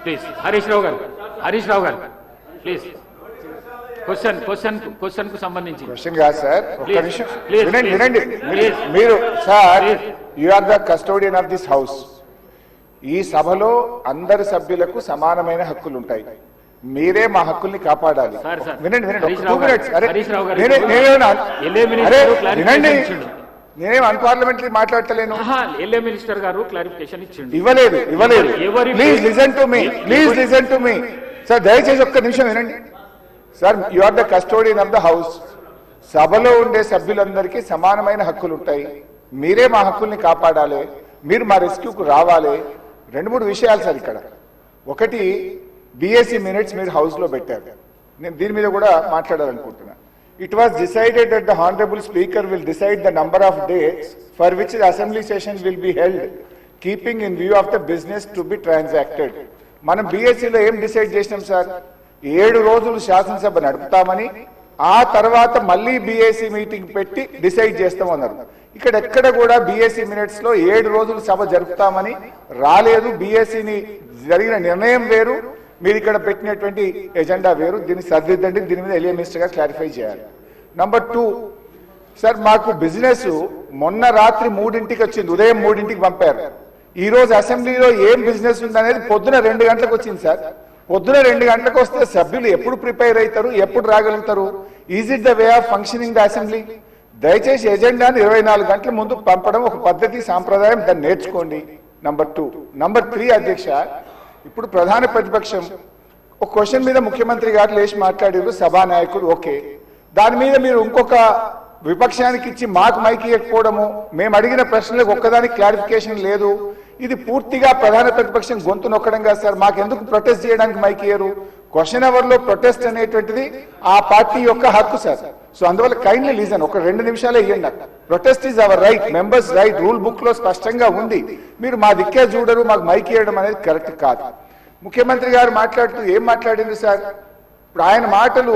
Please Harish Rao గారు please question కు సంబంధించి క్వశ్చన్ కాదు సార్, ఒక్క నిమిషం వినండి. మీరు sir, you are the custodian of this house. ఈ సభలో అందరి సభ్యులకు సమానమైన హక్కులు ఉంటాయి. మీరే మా హక్కుల్ని కాపాడాలి. వినండి 2 minutes. వినండి, నేనేం అన్పార్లమెంటరీ మాట్లాడతలేను. మినిస్టర్ గారు క్లారిఫికేషన్ ఇవ్వలేదు. Please listen to me sir, దయచేసి ఒక్క నిమిషం వినండి sir. You are the custodian of the house. సభలో ఉండే సభ్యులందరికీ సమానమైన హక్కులు ఉంటాయి. మీరే మా హక్కుల్ని కాపాడాలి. మీరు మా రెస్క్యూకు రావాలి. 2-3 విషయాలు సార్ ఇక్కడ. ఒకటి, బిఎస్సి మినిట్స్ మీరు హౌస్ లో పెట్టారు. నేను దీని మీద కూడా మాట్లాడాలనుకుంటున్నా. It was decided that the honourable speaker will decide the number of days for which the assembly session will be held keeping in view of the business to be transacted. మనం బిఎస్సిలో ఏం డిసైడ్ చేసినాం sir? 7 రోజులు శాసనసభ నడుపుతామని, ఆ తర్వాత మళ్ళీ BSc meeting పెట్టి డిసైడ్ చేస్తామన్నారు. ఇక్కడ ఎక్కడ కూడా బిఎస్సి మినిట్స్ లో 7 రోజులు సభ జరుపుతామని రాలేదు. బిఎస్సిని జరిగిన నిర్ణయం వేరు, మీరు ఇక్కడ పెట్టినటువంటి ఎజెండా వేరు. దీన్ని సరిదిద్దండి. దీని మీద ఎలియా మినిస్టర్ గారు క్లారిఫై చేయాలి. నంబర్ 2 సార్, మాకు బిజినెస్ మొన్న రాత్రి 3ంటికి వచ్చింది, ఉదయం 3ంటికి పంపారు. ఈ రోజు అసెంబ్లీలో ఏం బిజినెస్ ఉందనేది పొద్దున 2 గంటలకు వచ్చింది సార్. పొద్దున 2 గంటలకు వస్తే సభ్యులు ఎప్పుడు ప్రిపేర్ అవుతారు, ఎప్పుడు రాగలుగుతారు? Is it the way of functioning the assembly? దయచేసి ఎజెండాను 24 గంటల ముందు పంపడం ఒక పద్ధతి, సాంప్రదాయం. దాన్ని నేర్చుకోండి. నంబర్ 2. నంబర్ 3 అధ్యక్ష, ఇప్పుడు ప్రధాన ప్రతిపక్షం ఒక క్వశ్చన్ మీద ముఖ్యమంత్రి గారు లేచి మాట్లాడారు, సభానాయకుడు ఓకే. దాని మీద మీరు ఇంకొక విపక్షానికి ఇచ్చి మాకు మైక్ ఇవ్వకపోవడము, మేము అడిగిన ప్రశ్నలకు ఒక్కదానికి క్లారిఫికేషన్ లేదు. ఇది పూర్తిగా ప్రధాన ప్రతిపక్షం గొంతు నొక్కడం కాదు సార్. మాకెందుకు ప్రొటెస్ట్ చేయడానికి మైక్ ఇయ్యరు? క్వశ్చన్ అవర్ లో ప్రొటెస్ట్ అనేటువంటిది ఆ పార్టీ యొక్క హక్కు సార్. సో అందువల్ల కైండ్లీ లీజన్ ఒక 2 నిమిషాలే ఇవ్వండి. Protest is our right, members right, rule book లో స్పష్టంగా ఉంది. మీరు మా దిక్కే చూడరు, మాకు మైక్ ఇవ్వడం అనేది కరెక్ట్ కాదు. ముఖ్యమంత్రి గారు మాట్లాడుతూ ఏం మాట్లాడింది సార్? ఇప్పుడు ఆయన మాటలు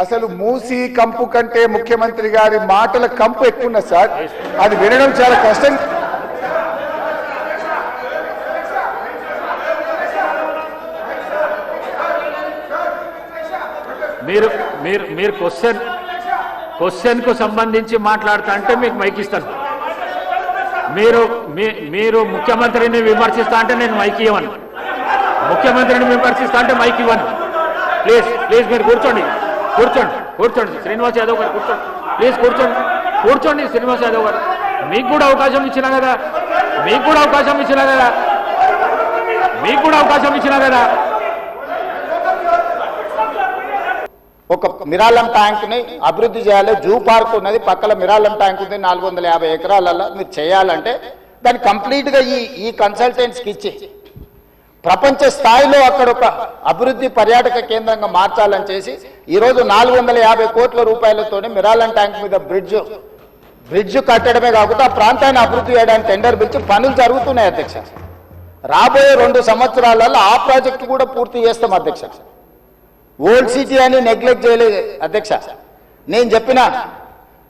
అసలు మూసి కంపు కంటే ముఖ్యమంత్రి గారి మాటల కంపు ఎక్కువ ఉన్నది సార్. అది వినడం చాలా కష్టం. మీరు క్వశ్చన్ కు సంబంధించి మాట్లాడుతా అంటే మీకు మైక్ ఇస్తాను. మీరు ముఖ్యమంత్రిని విమర్శిస్తా అంటే నేను మైక్ ఇవ్వను. ముఖ్యమంత్రిని విమర్శిస్తా అంటే మైక్ ఇవ్వను. ప్లీజ్ మీరు కూర్చోండి శ్రీనివాస్ యాదవ్ గారు కూర్చోండి శ్రీనివాస్ యాదవ్ గారు, మీకు కూడా అవకాశం ఇచ్చినా కదా. ఒక మిరాలం ట్యాంక్ ని అభివృద్ధి చేయాలి. జూ పార్క్ ఉన్నది పక్కన, మిరాలం ట్యాంక్ ఉంది 450 ఎకరాలలో. మీరు చేయాలంటే దాన్ని కంప్లీట్ గా ఈ కన్సల్టెంట్స్కి ఇచ్చి ప్రపంచ స్థాయిలో అక్కడ ఒక అభివృద్ధి పర్యాటక కేంద్రంగా మార్చాలని చేసి ఈరోజు 450 కోట్ల రూపాయలతో మిరాలం ట్యాంక్ మీద బ్రిడ్జ్ కట్టడమే కాకుండా ఆ ప్రాంతాన్ని అభివృద్ధి చేయడానికి టెండర్ పిలిచి పనులు జరుగుతున్నాయి అధ్యక్ష. రాబోయే 2 సంవత్సరాలలో ఆ ప్రాజెక్టు కూడా పూర్తి చేస్తాం అధ్యక్ష. ఓల్డ్ సిటీ అని నెగ్లెక్ట్ చేయలేదు అధ్యక్ష. నేను చెప్పిన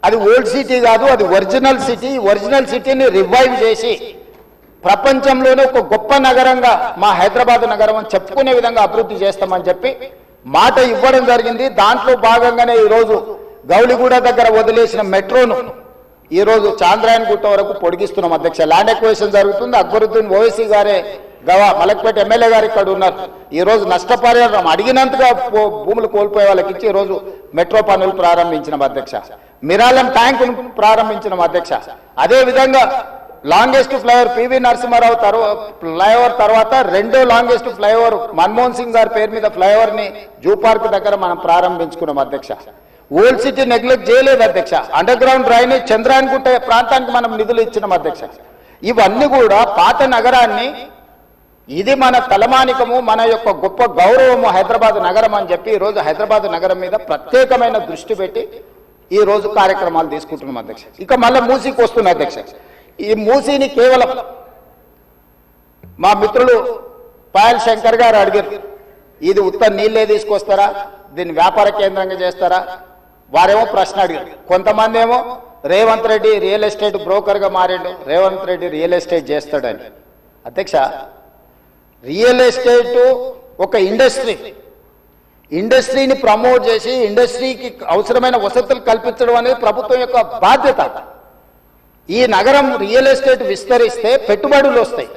అది ఓల్డ్ సిటీ కాదు, అది ఒరిజినల్ సిటీ. ఒరిజినల్ సిటీని రివైవ్ చేసి ప్రపంచంలోనే ఒక గొప్ప నగరంగా మా హైదరాబాద్ నగరం అని చెప్పుకునే విధంగా అభివృద్ధి చేస్తామని చెప్పి మాట ఇవ్వడం జరిగింది. దాంట్లో భాగంగానే ఈరోజు గౌలిగూడ దగ్గర వదిలేసిన మెట్రోను ఈరోజు చాంద్రాయన్ గుట్ట వరకు పొడిగిస్తున్నాం అధ్యక్ష. ల్యాండ్ ఎక్వేషన్ జరుగుతుంది. అక్బరుద్దీన్ ఓవైసీ గారే మలక్పేట ఎమ్మెల్యే గారు ఇక్కడ ఉన్నారు. ఈరోజు నష్టపరిహారం అడిగినంతగా భూములు కోల్పోయే వాళ్ళకి ఇచ్చి ఈరోజు మెట్రో పనులు ప్రారంభించిన అధ్యక్ష. మిరాలం ట్యాంక్ ప్రారంభించిన అధ్యక్ష. అదే విధంగా longest flyover PV Narasimharao flyover తర్వాత 2వ లాంగెస్ట్ ఫ్లైఓవర్ మన్మోహన్ సింగ్ గారి పేరు మీద ఫ్లైఓవర్ ని జూ పార్క్ దగ్గర మనం ప్రారంభించుకున్నాం అధ్యక్ష. ఓల్డ్ సిటీ నెగ్లెక్ట్ చేయలేదు అధ్యక్ష. అండర్ గ్రౌండ్ డ్రైనేజ్ చంద్రాయన్ గుట్ట ప్రాంతానికి మనం నిధులు ఇచ్చినాం అధ్యక్ష. ఇవన్నీ కూడా పాత నగరాన్ని, ఇది మన తలమానికము, మన యొక్క గొప్ప గౌరవము హైదరాబాద్ నగరం అని చెప్పి ఈరోజు హైదరాబాద్ నగరం మీద ప్రత్యేకమైన దృష్టి పెట్టి ఈ రోజు కార్యక్రమాలు తీసుకుంటున్నాం అధ్యక్ష. ఇక మళ్ళీ మూసీకి వస్తున్న అధ్యక్ష. ఈ మూసీని కేవలం మా మిత్రులు పాయల్ శంకర్ గారు అడిగారు, ఇది ఉత్త నీళ్ళే తీసుకొస్తారా, దీన్ని వ్యాపార కేంద్రంగా చేస్తారా? వారేమో ప్రశ్న అడిగారు. కొంతమంది ఏమో రేవంత్ రెడ్డి రియల్ ఎస్టేట్ బ్రోకర్గా మారిండు, రేవంత్ రెడ్డి రియల్ ఎస్టేట్ చేస్తాడని. అధ్యక్ష, రియల్ ఎస్టేట్ ఒక ఇండస్ట్రీని ప్రమోట్ చేసి ఇండస్ట్రీకి అవసరమైన వసతులు కల్పించడం అనేది ప్రభుత్వం యొక్క బాధ్యత. ఈ నగరం రియల్ ఎస్టేట్ విస్తరిస్తే పెట్టుబడులు వస్తాయి,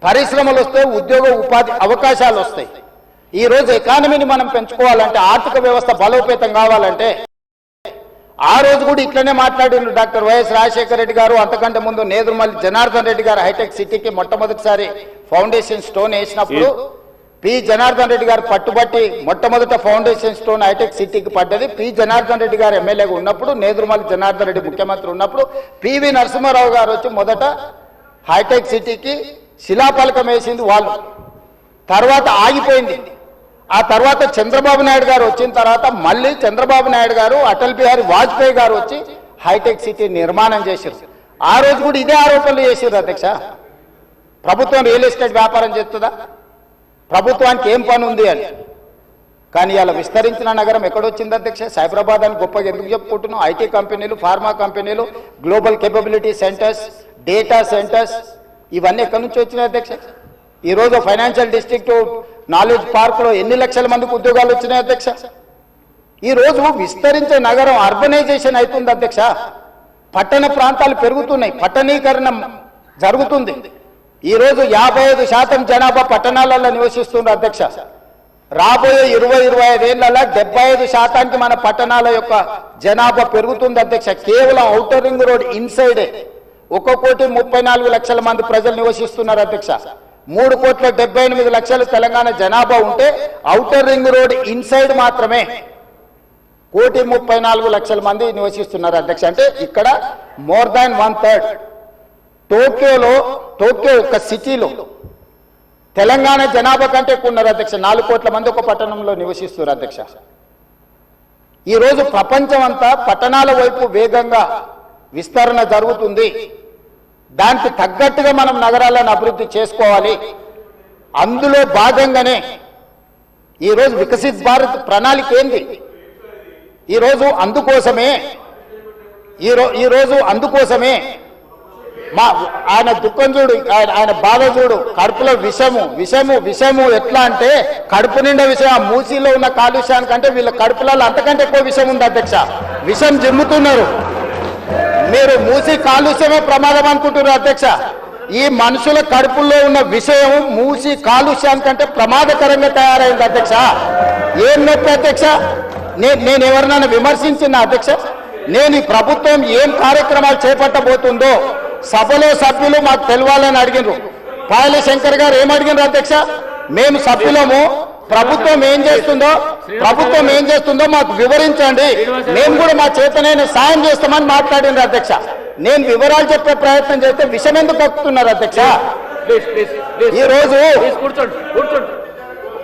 పరిశ్రమలు వస్తే ఉద్యోగ ఉపాధి అవకాశాలు వస్తాయి. ఈ రోజు ఎకానమీని మనం పెంచుకోవాలంటే, ఆర్థిక వ్యవస్థ బలోపేతం కావాలంటే, ఆ రోజు కూడా ఇట్లనే మాట్లాడిన డాక్టర్ వైఎస్ రాజశేఖర రెడ్డి గారు, అంతకంటే ముందు నేదురుమల్లి జనార్దన్ రెడ్డి గారు హైటెక్ సిటీకి మొట్టమొదటిసారి ఫౌండేషన్ స్టోన్ వేసినప్పుడు పి జనార్దన్ రెడ్డి గారు పట్టుబట్టి మొట్టమొదట ఫౌండేషన్ స్టోన్ హైటెక్ సిటీకి పడ్డది. పి జనార్దన్ రెడ్డి గారు ఎమ్మెల్యేగా ఉన్నప్పుడు, నేదురుమల్లి జనార్దన్ రెడ్డి ముఖ్యమంత్రి ఉన్నప్పుడు పివి నరసింహారావు గారు వచ్చి మొదట హైటెక్ సిటీకి శిలాఫలకం వేసింది వాళ్ళు. తర్వాత ఆగిపోయింది. ఆ తర్వాత చంద్రబాబు నాయుడు గారు వచ్చిన తర్వాత మళ్ళీ చంద్రబాబు నాయుడు గారు, అటల్ బిహారీ వాజ్పేయి గారు వచ్చి హైటెక్ సిటీ నిర్మాణం చేశారు. ఆ రోజు కూడా ఇదే ఆరోపణలు చేశారు అధ్యక్ష. ప్రభుత్వం రియల్ ఎస్టేట్ వ్యాపారం చేస్తుందా? ప్రభుత్వానికి ఏం పని ఉంది అని. కానీ అలా విస్తరించిన నగరం ఎక్కడొచ్చింది అధ్యక్ష? సైబరాబాద్ అని గొప్పగా ఎందుకు చెప్పుకుంటున్నాం? ఐటీ కంపెనీలు, ఫార్మా కంపెనీలు, global capability centres, data centres, ఇవన్నీ ఎక్కడి నుంచి వచ్చినాయి అధ్యక్ష? ఈరోజు ఫైనాన్షియల్ డిస్ట్రిక్ట్, నాలెడ్జ్ పార్క్లో ఎన్ని లక్షల మందికి ఉద్యోగాలు వచ్చినాయి అధ్యక్ష? ఈరోజు విస్తరించే నగరం అర్బనైజేషన్ అవుతుంది అధ్యక్ష. పట్టణ ప్రాంతాలు పెరుగుతున్నాయి, పట్టణీకరణ జరుగుతుంది. ఈరోజు 55% జనాభా పట్టణాలలో నివసిస్తున్నారు అధ్యక్ష. రాబోయే 20-25 ఏళ్లలో 75% మన పట్టణాల యొక్క జనాభా పెరుగుతుంది అధ్యక్ష. కేవలం ఔటర్ రింగ్ రోడ్ ఇన్సైడే 1,34,00,000 మంది ప్రజలు నివసిస్తున్నారు అధ్యక్ష. 3,78,00,000 తెలంగాణ జనాభా ఉంటే ఔటర్ రింగ్ రోడ్ ఇన్సైడ్ మాత్రమే 1,34,00,000 మంది నివసిస్తున్నారు అధ్యక్ష. అంటే ఇక్కడ మోర్ దాన్ 1/3. టోక్యో ఒక సిటీలో తెలంగాణ జనాభా కంటే ఎక్కువ ఉన్నారు అధ్యక్ష. 4 కోట్ల మంది ఒక పట్టణంలో నివసిస్తున్నారు అధ్యక్ష. ఈరోజు ప్రపంచం అంతా పట్టణాల వైపు వేగంగా విస్తరణ జరుగుతుంది. దానికి తగ్గట్టుగా మనం నగరాలను అభివృద్ధి చేసుకోవాలి. అందులో భాగంగానే ఈరోజు వికసిత్ భారత్ ప్రణాళిక ఏంది? ఈరోజు అందుకోసమే ఆయన దుఃఖం చూడు, ఆయన బాధ చూడు, కడుపులో విషము ఎట్లా అంటే కడుపు నిండా విషయం. ఆ మూసీలో ఉన్న కాలుష్యానికంటే వీళ్ళ కడుపులలో అంతకంటే ఎక్కువ విషం ఉంది అధ్యక్ష. విషం జిమ్ముతున్నారు. మీరు మూసి కాలుష్యమే ప్రమాదం అనుకుంటున్నారు అధ్యక్ష. ఈ మనుషుల కడుపుల్లో ఉన్న విషయం మూసి కాలుష్యానికంటే ప్రమాదకరంగా తయారైంది అధ్యక్ష. ఏం నొప్పి అధ్యక్ష? నేను ఎవరినైనా విమర్శించిన అధ్యక్ష? నేను ఈ ప్రభుత్వం ఏం కార్యక్రమాలు చేపట్టబోతుందో సభలో సభ్యులు మాకు తెలవాలని అడిగినారు. పాయల శంకర్ గారు ఏమడిగినారు అధ్యక్ష? మేము సభ్యులము, ప్రభుత్వం ఏం చేస్తుందో మాకు వివరించండి, మేము కూడా మా చేతనైన సాయం చేస్తామని మాట్లాడినారు అధ్యక్ష. నేను వివరాలు చెప్పే ప్రయత్నం చేస్తే విషయం ఎందుకు కక్కుతున్నారు అధ్యక్ష? ఈ రోజు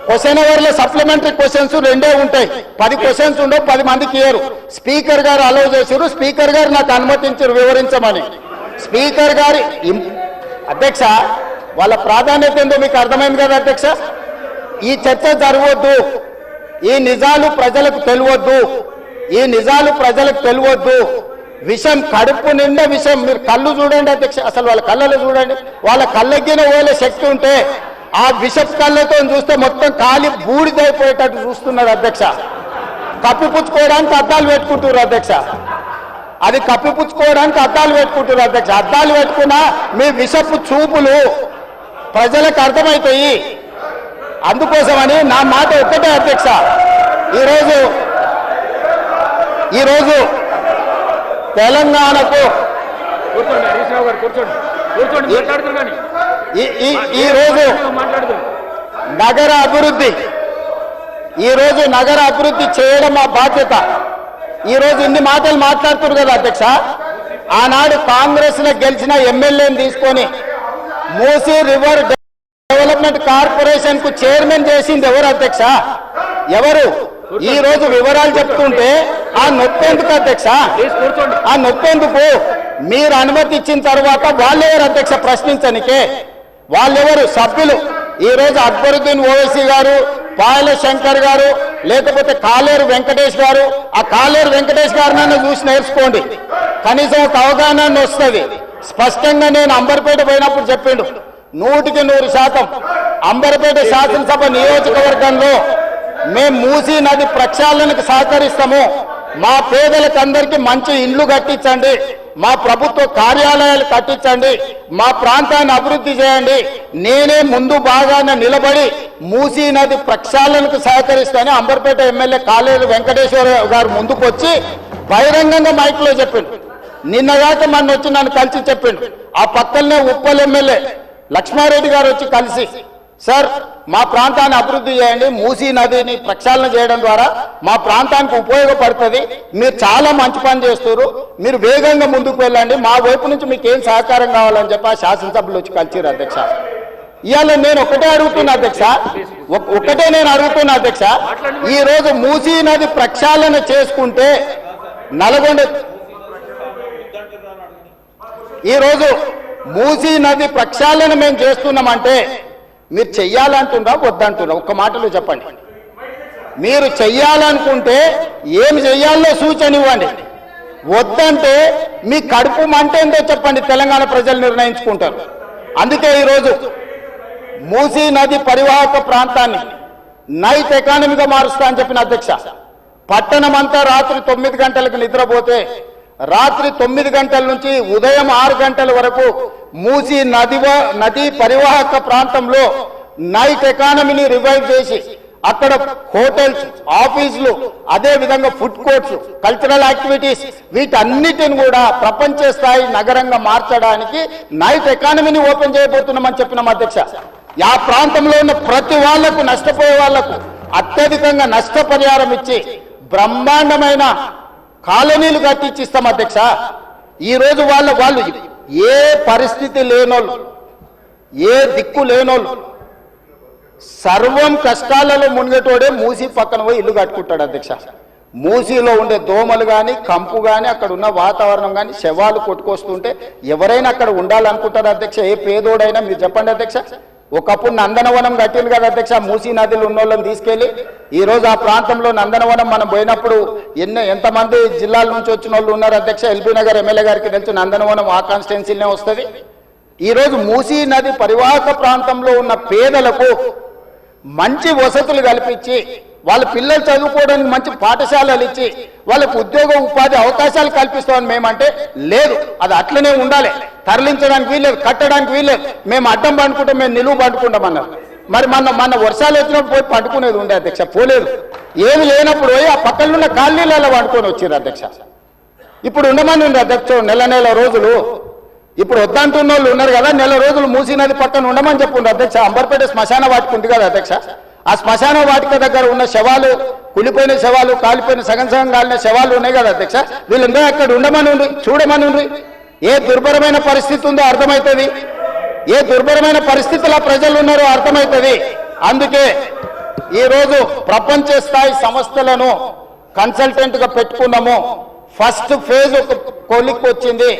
క్వశ్చన్ అవర్లో సప్లిమెంటరీ క్వశ్చన్స్ 2 ఉంటాయి. 10 క్వశ్చన్స్ ఉండవు, 10 మందికి ఇయ్యరు. స్పీకర్ గారు అలౌ చేశారు, స్పీకర్ గారు నాకు అనుమతించారు వివరించమని. స్పీకర్ గారి అధ్యక్ష వాళ్ళ ప్రాధాన్యత ఏందో మీకు అర్థమైంది కదా అధ్యక్ష? ఈ చర్చ జరగవద్దు, ఈ నిజాలు ప్రజలకు తెలియవద్దు. విషం కడుపు నిండా విషం. మీరు కళ్ళు చూడండి అధ్యక్ష, అసలు వాళ్ళ కళ్ళలో చూడండి. వాళ్ళ కళ్ళగిన ఓలే శక్తి ఉంటే ఆ విషపు కళ్ళతో చూస్తే మొత్తం కాలి బూడిదైపోయేటట్టు చూస్తున్నారు అధ్యక్ష. కప్పిపుచ్చుకోవడానికి అద్దాలు పెట్టుకుంటున్నారు అధ్యక్ష. అద్దాలు పెట్టుకున్నా మీ విషపు చూపులు ప్రజలకు అర్థమవుతాయి. అందుకోసమని నా మాట ఒక్కటే అధ్యక్ష. ఈరోజు తెలంగాణకు ఈరోజు నగర అభివృద్ధి చేయడం మా బాధ్యత. ఈరోజు ఇన్ని మాటలు మాట్లాడుతున్నారు కదా అధ్యక్ష. ఆనాడు కాంగ్రెస్ లో గెలిచిన ఎమ్మెల్యేని తీసుకొని మూసీ రివర్ డెవలప్మెంట్ కార్పొరేషన్ కు చైర్మన్ చేసింది ఎవరు అధ్యక్ష? ఎవరు? ఈ రోజు వివరాలు చెప్తుంటే ఆ నొప్పేందుకు అధ్యక్ష? ఆ నొప్పేందుకు? మీరు అనుమతి ఇచ్చిన తర్వాత వాళ్ళెవరు అధ్యక్ష ప్రశ్నించనికే? వాళ్ళెవరు సభ్యులు? ఈ రోజు అక్బరుద్దీన్ ఓవైసీ గారు, పాయల శంకర్ గారు, లేకపోతే కాలేరు వెంకటేష్ గారు. ఆ కాలేరు వెంకటేష్ గారినైనా చూసి నేర్చుకోండి, కనీసం ఒక అవగాహన వస్తుంది. స్పష్టంగా నేను అంబర్పేట పోయినప్పుడు చెప్పిండు 100% అంబర్పేట శాసనసభ నియోజకవర్గంలో మేము మూసీ నది ప్రక్షాళనకు సహకరిస్తాము. మా పేదలకు అందరికీ మంచి ఇండ్లు కట్టించండి, మా ప్రభుత్వ కార్యాలయాలు కట్టించండి, మా ప్రాంతాన్ని అభివృద్ధి చేయండి, నేనే ముందు బాగానే నిలబడి మూసీ నది ప్రక్షాళనకు సహకరిస్తానని అంబర్పేట ఎమ్మెల్యే కాలేరు వెంకటేశ్వర గారు ముందుకు వచ్చి బహిరంగంగా మైక్లో చెప్పిండు. నిన్నగాక మొన్న వచ్చి నన్ను కలిసి చెప్పిండు. ఆ పక్కనే ఉప్పల్ ఎమ్మెల్యే లక్ష్మారెడ్డి గారు వచ్చి కలిసి, సార్ మా ప్రాంతాన్ని అభివృద్ధి చేయండి, మూసీ నదిని ప్రక్షాళన చేయడం ద్వారా మా ప్రాంతానికి ఉపయోగపడుతుంది, మీరు చాలా మంచి పని చేస్తారు, మీరు వేగంగా ముందుకు వెళ్ళండి, మా వైపు నుంచి మీకు ఏం సహకారం కావాలని చెప్పి ఆ శాసనసభ్యులు వచ్చి కలిసిరు అధ్యక్ష. ఇవాళ నేను ఒకటే అడుగుతున్నా అధ్యక్ష, అధ్యక్ష, ఈ రోజు మూసీ నది ప్రక్షాళన చేసుకుంటే నల్గొండ, ఈ రోజు మూసీ నది ప్రక్షాళన మేము చేస్తున్నామంటే మీరు చెయ్యాలంటున్నా వద్దంటున్నా? ఒక్క మాటలో చెప్పండి. మీరు చెయ్యాలనుకుంటే ఏం చెయ్యాలో సూచన ఇవ్వండి, వద్దంటే మీ కడుపు మంట ఏందో చెప్పండి, తెలంగాణ ప్రజలు నిర్ణయించుకుంటారు. అందుకే ఈరోజు మూసీ నది పరివాహక ప్రాంతాన్ని నైట్ ఎకానమీగా మారుస్తా అని చెప్పిన అధ్యక్ష. పట్టణం అంతా రాత్రి 9 గంటలకు నిద్రపోతే రాత్రి 9 గంటల నుంచి ఉదయం 6 గంటల వరకు మూసీ నది పరివాహక ప్రాంతంలో నైట్ ఎకానమీని రివైవ్ చేసి అక్కడ హోటల్స్, ఆఫీసులు, అదే విధంగా ఫుడ్ కోర్ట్స్, కల్చరల్ యాక్టివిటీస్ వీటన్నిటిని కూడా ప్రపంచ స్థాయి నగరంగా మార్చడానికి నైట్ ఎకానమీని ఓపెన్ చేయబోతున్నామని చెప్పినాం అధ్యక్ష. ఆ ప్రాంతంలో ఉన్న ప్రతి వాళ్లకు, నష్టపోయే వాళ్లకు అత్యధికంగా నష్టపరిహారం ఇచ్చి బ్రహ్మాండమైన కాలనీలు కట్టించిస్తాం అధ్యక్ష. ఈ రోజు వాళ్ళు ఏ పరిస్థితి లేనోళ్ళు, ఏ దిక్కు లేనోళ్ళు, సర్వం కష్టాలలో మునిగేటోడే మూసీ పక్కన పోయి ఇల్లు కట్టుకుంటాడు అధ్యక్ష. మూసీలో ఉండే దోమలు కానీ, కంపు కానీ, అక్కడ ఉన్న వాతావరణం కానీ, శవాలు కొట్టుకొస్తుంటే ఎవరైనా అక్కడ ఉండాలనుకుంటారు అధ్యక్ష? ఏ పేదోడైనా మీరు చెప్పండి అధ్యక్ష. ఒకప్పుడు నందనవనం కట్టింది కదా అధ్యక్ష, మూసీ నదిలో ఉన్న వాళ్ళని తీసుకెళ్లి. ఈ రోజు ఆ ప్రాంతంలో నందనవనం మనం పోయినప్పుడు ఎంతమంది జిల్లాల నుంచి వచ్చిన వాళ్ళు ఉన్నారు అధ్యక్ష? ఎల్బీ నగర్ ఎమ్మెల్యే గారికి తెలుసు, నందనవనం ఆ కాన్స్టిట్యున్సీనే వస్తుంది. ఈ రోజు మూసీ నది పరివాహక ప్రాంతంలో ఉన్న పేదలకు మంచి వసతులు కల్పించి, వాళ్ళ పిల్లలు చదువుకోవడానికి మంచి పాఠశాలలు ఇచ్చి, వాళ్ళకు ఉద్యోగ ఉపాధి అవకాశాలు కల్పిస్తామని మేమంటే లేదు, అది అట్లనే ఉండాలి, తరలించడానికి వీల్లేదు, కట్టడానికి వీల్లేదు, మేము అడ్డం పండుకుంటాం, మేము నిలువు పండుకుంటామన్నారు. మరి మన వర్షాలు వచ్చినప్పుడు పోయి పండుకునేది ఉండే అధ్యక్ష, పోలేదు. ఏమి లేనప్పుడు పోయి ఆ పక్కన ఉన్న కాలనీలలో పండుకొని వచ్చారు అధ్యక్ష. ఇప్పుడు ఉండమని ఉంది అధ్యక్ష నెల రోజులు. ఇప్పుడు వద్దంటున్న వాళ్ళు ఉన్నారు కదా, నెల రోజులు మూసీ నది పక్కన ఉండమని చెప్పుండ్రు అధ్యక్ష. అంబర్పేట శ్మశాన వాటిక ఉంది కదా అధ్యక్ష, ఆ శ్మశాన వాటిక దగ్గర ఉన్న శవాలు, కులిపోయిన శవాలు, కాలిపోయిన సగం కాలిన శవాలు ఉన్నాయి కదా అధ్యక్ష, వీళ్ళందరూ అక్కడ ఉండమని ఉండి, చూడమని ఉండి. ఏ దుర్భరమైన పరిస్థితి ఉందో అర్థమవుతుంది, ఏ దుర్భరమైన పరిస్థితుల్లో ప్రజలు ఉన్నారో అర్థమవుతుంది. అందుకే ఈరోజు ప్రపంచ స్థాయి సంస్థలను కన్సల్టెంట్ గా పెట్టుకున్నాము. ఫస్ట్ ఫేజ్ ఒక కొలిక్కి వచ్చింది,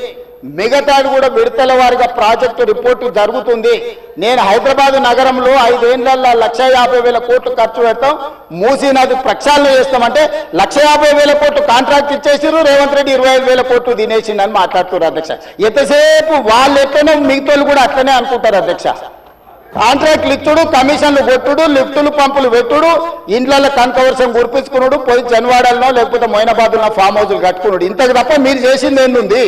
మిగతాది కూడా విడతల వారిగా ప్రాజెక్టు రిపోర్టు జరుగుతుంది. నేను హైదరాబాద్ నగరంలో 5 ఏళ్లలో 1,50,000 కోట్లు ఖర్చు పెడతాం, మూసీ నది ప్రక్షాళన చేస్తామంటే 1,50,000 కోట్లు కాంట్రాక్ట్ ఇచ్చేసారు, రేవంత్ రెడ్డి 25,000 కోట్లు తినేసిండని మాట్లాడుతున్నారు అధ్యక్ష. ఎంతసేపు వాళ్ళు ఎట్లనో మిగతాలు కూడా అట్లనే అనుకుంటారు అధ్యక్ష. కాంట్రాక్ట్లు ఇచ్చుడు, కమిషన్లు కొట్టుడు, లిఫ్టులు పంపులు పెట్టుడు, ఇండ్లలో కనకవర్షం కురిపించుకున్నాడు, పోయి జన్వాడల్లో లేకపోతే మొయినాబాద్లో ఫామ్ హౌస్లు కట్టుకున్నాడు. ఇంతకు తప్ప మీరు చేసింది ఏంది?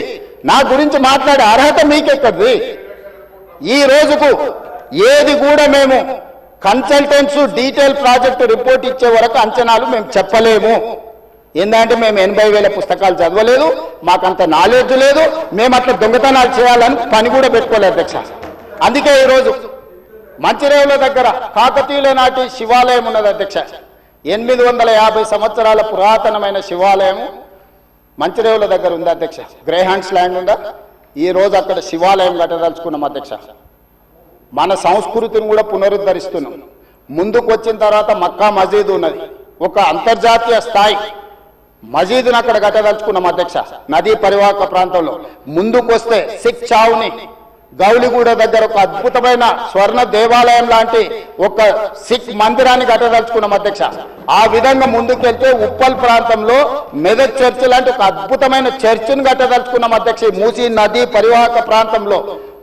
నా గురించి మాట్లాడే అర్హత మీకెక్కడిది? ఈ రోజుకు ఏది కూడా మేము కన్సల్టెంట్స్ డీటెయిల్ ప్రాజెక్టు రిపోర్ట్ ఇచ్చే వరకు అంచనాలు మేము చెప్పలేము. ఏంటంటే మేము 80,000 పుస్తకాలు చదవలేదు, మాకంత నాలెడ్జ్ లేదు, మేము అట్లా దొంగతనాలు చేయాలని పని కూడా పెట్టుకోలేదు అధ్యక్ష. అందుకే ఈరోజు మంచిరేవుల దగ్గర కాకతీయుల నాటి శివాలయం ఉన్నది అధ్యక్ష. 850 సంవత్సరాల పురాతనమైన శివాలయం మంచిరేవుల దగ్గర ఉంది అధ్యక్ష. గ్రేహాండ్స్ ల్యాండ్ ఉందా? ఈ రోజు అక్కడ శివాలయం కట్టదలుచుకున్నాం అధ్యక్ష. మన సంస్కృతిని కూడా పునరుద్ధరిస్తున్నాం. ముందుకు వచ్చిన తర్వాత మక్కా మసీదు ఉన్నది, ఒక అంతర్జాతీయ స్థాయి మసీదును అక్కడ కట్టదలుచుకున్నాం అధ్యక్ష. నదీ పరివాహక ప్రాంతంలో ముందుకు వస్తే సిక్ చావుని గౌలిగూడ దగ్గర ఒక అద్భుతమైన స్వర్ణ దేవాలయం లాంటి ఒక సిక్ మందిరాన్ని కట్టదలుచుకున్నాం అధ్యక్ష. ఆ విధంగా ముందుకెళ్తే ఉప్పల్ ప్రాంతంలో మెదక్ చర్చ్ లాంటి ఒక అద్భుతమైన చర్చిని కట్టదలుచుకున్నాం అధ్యక్ష. మూసీ నది పరివాహక ప్రాంతంలో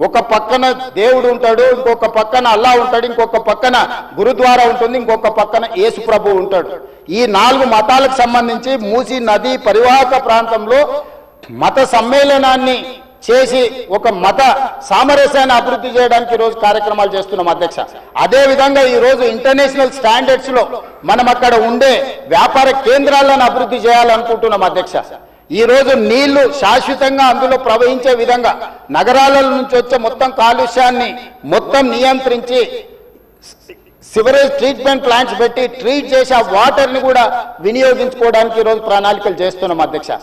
ఒక పక్కన దేవుడు ఉంటాడు, ఇంకొక పక్కన అల్లా ఉంటాడు, ఇంకొక పక్కన గురుద్వారా ఉంటుంది, ఇంకొక పక్కన యేసు ప్రభు ఉంటాడు. ఈ 4 మతాలకు సంబంధించి మూసీ నది పరివాహక ప్రాంతంలో మత సమ్మేళనాన్ని చేసి ఒక మత సామరస్యాన్ని అభివృద్ధి చేయడానికి ఈరోజు కార్యక్రమాలు చేస్తున్నాం అధ్యక్ష. అదే విధంగా ఈరోజు ఇంటర్నేషనల్ స్టాండర్డ్స్ లో మనం అక్కడ ఉండే వ్యాపార కేంద్రాలను అభివృద్ధి చేయాలనుకుంటున్నాం అధ్యక్ష. ఈ రోజు నీళ్లు శాశ్వతంగా అందులో ప్రవహించే విధంగా నగరాల నుంచి వచ్చే మొత్తం కాలుష్యాన్ని మొత్తం నియంత్రించి సివరేజ్ ట్రీట్మెంట్ ప్లాంట్స్ పెట్టి ట్రీట్ చేసి ఆ వాటర్ ని కూడా వినియోగించుకోవడానికి ఈరోజు ప్రణాళికలు చేస్తున్నాం అధ్యక్ష.